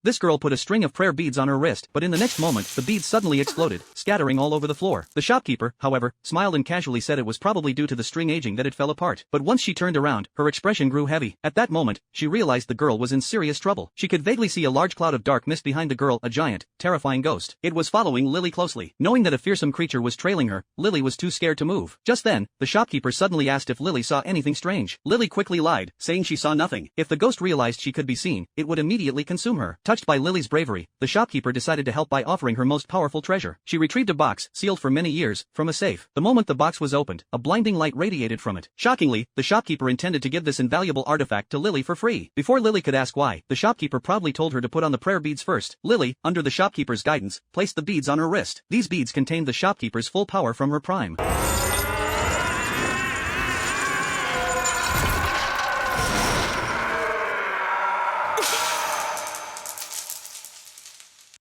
This girl put a string of prayer beads on her wrist, but in the next moment, the beads suddenly exploded, scattering all over the floor. The shopkeeper, however, smiled and casually said it was probably due to the string aging that it fell apart. But once she turned around, her expression grew heavy. At that moment, she realized the girl was in serious trouble. She could vaguely see a large cloud of dark mist behind the girl, a giant, terrifying ghost. It was following Lily closely. Knowing that a fearsome creature was trailing her, Lily was too scared to move. Just then, the shopkeeper suddenly asked if Lily saw anything strange. Lily quickly lied, saying she saw nothing. If the ghost realized she could be seen, it would immediately consume her. Touched by Lily's bravery, the shopkeeper decided to help by offering her most powerful treasure. She retrieved a box, sealed for many years, from a safe. The moment the box was opened, a blinding light radiated from it. Shockingly, the shopkeeper intended to give this invaluable artifact to Lily for free. Before Lily could ask why, the shopkeeper proudly told her to put on the prayer beads first. Lily, under the shopkeeper's guidance, placed the beads on her wrist. These beads contained the shopkeeper's full power from her prime.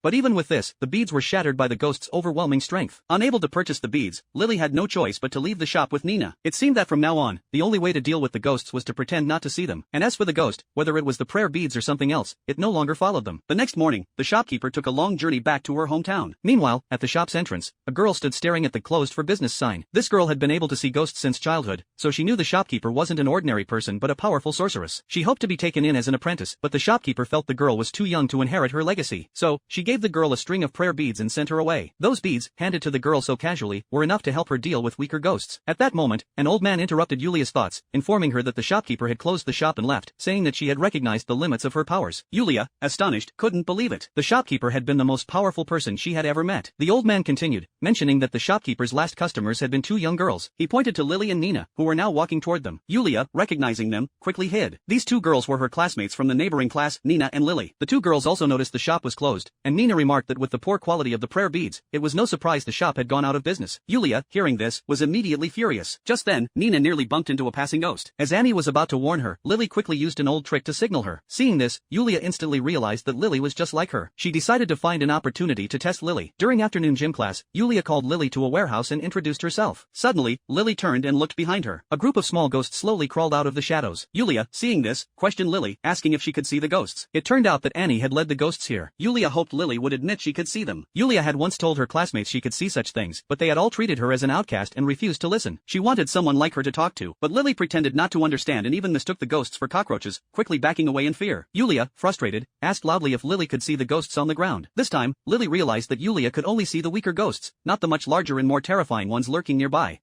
But even with this, the beads were shattered by the ghost's overwhelming strength. Unable to purchase the beads, Lily had no choice but to leave the shop with Nina. It seemed that from now on, the only way to deal with the ghosts was to pretend not to see them. And as for the ghost, whether it was the prayer beads or something else, it no longer followed them. The next morning, the shopkeeper took a long journey back to her hometown. Meanwhile, at the shop's entrance, a girl stood staring at the closed for business sign. This girl had been able to see ghosts since childhood, so she knew the shopkeeper wasn't an ordinary person but a powerful sorceress. She hoped to be taken in as an apprentice, but the shopkeeper felt the girl was too young to inherit her legacy. So, she gave the girl a string of prayer beads and sent her away. Those beads, handed to the girl so casually, were enough to help her deal with weaker ghosts. At that moment, an old man interrupted Yulia's thoughts, informing her that the shopkeeper had closed the shop and left, saying that she had recognized the limits of her powers. Yulia, astonished, couldn't believe it. The shopkeeper had been the most powerful person she had ever met. The old man continued, mentioning that the shopkeeper's last customers had been two young girls. He pointed to Lily and Nina, who were now walking toward them. Yulia, recognizing them, quickly hid. These two girls were her classmates from the neighboring class, Nina and Lily. The two girls also noticed the shop was closed, and Nina remarked that with the poor quality of the prayer beads, it was no surprise the shop had gone out of business. Yulia, hearing this, was immediately furious. Just then, Nina nearly bumped into a passing ghost. As Annie was about to warn her, Lily quickly used an old trick to signal her. Seeing this, Yulia instantly realized that Lily was just like her. She decided to find an opportunity to test Lily. During afternoon gym class, Yulia called Lily to a warehouse and introduced herself. Suddenly, Lily turned and looked behind her. A group of small ghosts slowly crawled out of the shadows. Yulia, seeing this, questioned Lily, asking if she could see the ghosts. It turned out that Annie had led the ghosts here. Yulia hoped Lily would admit she could see them. Yulia had once told her classmates she could see such things, but they had all treated her as an outcast and refused to listen. She wanted someone like her to talk to, but Lily pretended not to understand and even mistook the ghosts for cockroaches, quickly backing away in fear. Yulia, frustrated, asked loudly if Lily could see the ghosts on the ground. This time, Lily realized that Yulia could only see the weaker ghosts, not the much larger and more terrifying ones lurking nearby.